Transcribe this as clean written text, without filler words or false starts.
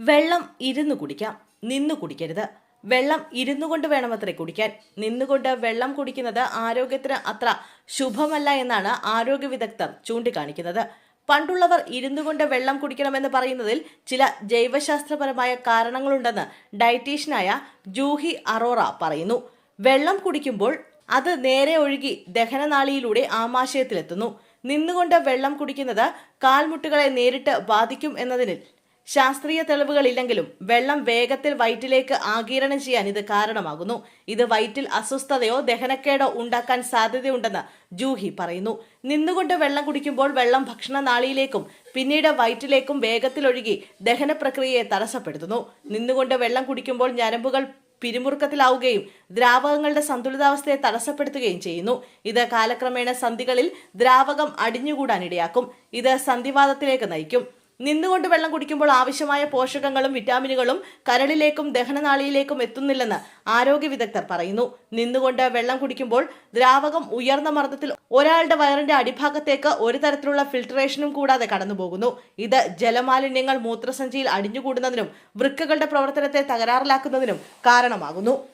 വെള്ളം ഇരുന്നു കുടിക്കാം, നിന്നു കുടിക്കരുത്. വെള്ളം ഇരുന്നു കൊണ്ട് വേണമത്രേ കുടിക്കാൻ. നിന്നുകൊണ്ട് വെള്ളം കുടിക്കുന്നത് ആരോഗ്യത്തിന് അത്ര ശുഭമല്ല എന്നാണ് ആരോഗ്യ വിദഗ്ധർ ചൂണ്ടിക്കാണിക്കുന്നത്. പണ്ടുള്ളവർ ഇരുന്നു കൊണ്ട് വെള്ളം കുടിക്കണമെന്ന് പറയുന്നതിൽ ചില ജൈവശാസ്ത്രപരമായ കാരണങ്ങളുണ്ടെന്ന് ഡയറ്റീഷ്യനായ ജൂഹി അറോറ പറയുന്നു. വെള്ളം കുടിക്കുമ്പോൾ അത് നേരെ ഒഴുകി ദഹനനാളിയിലൂടെ ആമാശയത്തിലെത്തുന്നു. നിന്നുകൊണ്ട് വെള്ളം കുടിക്കുന്നത് കാൽമുട്ടുകളെ നേരിട്ട് ബാധിക്കും എന്നതിന് ശാസ്ത്രീയ തെളിവുകളില്ലെങ്കിലും വെള്ളം വേഗത്തിൽ വയറ്റിലേക്ക് ആഗിരണം ചെയ്യാൻ ഇത് കാരണമാകുന്നു. ഇത് വയറ്റിൽ അസ്വസ്ഥതയോ ദഹനക്കേടോ ഉണ്ടാക്കാൻ സാധ്യതയുണ്ടെന്ന് ജൂഹി പറയുന്നു. നിന്നുകൊണ്ട് വെള്ളം കുടിക്കുമ്പോൾ വെള്ളം ഭക്ഷണനാളിയിലേക്കും പിന്നീട് വയറ്റിലേക്കും വേഗത്തിൽ ഒഴുകി ദഹന പ്രക്രിയയെ തടസ്സപ്പെടുത്തുന്നു. നിന്നുകൊണ്ട് വെള്ളം കുടിക്കുമ്പോൾ ഞരമ്പുകൾ പിരിമുറുക്കത്തിലാവുകയും ദ്രാവകങ്ങളുടെ സന്തുലിതാവസ്ഥയെ തടസ്സപ്പെടുത്തുകയും ചെയ്യുന്നു. ഇത് കാലക്രമേണ സന്ധികളിൽ ദ്രാവകം അടിഞ്ഞുകൂടാനിടയാക്കും. ഇത് സന്ധിവാതത്തിലേക്ക് നയിക്കും. നിന്നുകൊണ്ട് വെള്ളം കുടിക്കുമ്പോൾ ആവശ്യമായ പോഷകങ്ങളും വിറ്റാമിനുകളും കരളിലേക്കും ദഹനനാളിയിലേക്കും എത്തുന്നില്ലെന്ന് ആരോഗ്യ വിദഗ്ധർ പറയുന്നു. നിന്നുകൊണ്ട് വെള്ളം കുടിക്കുമ്പോൾ ദ്രാവകം ഉയർന്ന മർദ്ദത്തിൽ ഒരാളുടെ വയറിന്റെ അടിഭാഗത്തേക്ക് ഒരു തരത്തിലുള്ള ഫിൽട്രേഷനും കൂടാതെ കടന്നുപോകുന്നു. ഇത് ജലമാലിന്യങ്ങൾ മൂത്രസഞ്ചിയിൽ അടിഞ്ഞുകൂടുന്നതിനും വൃക്കകളുടെ പ്രവർത്തനത്തെ തകരാറിലാക്കുന്നതിനും കാരണമാകുന്നു.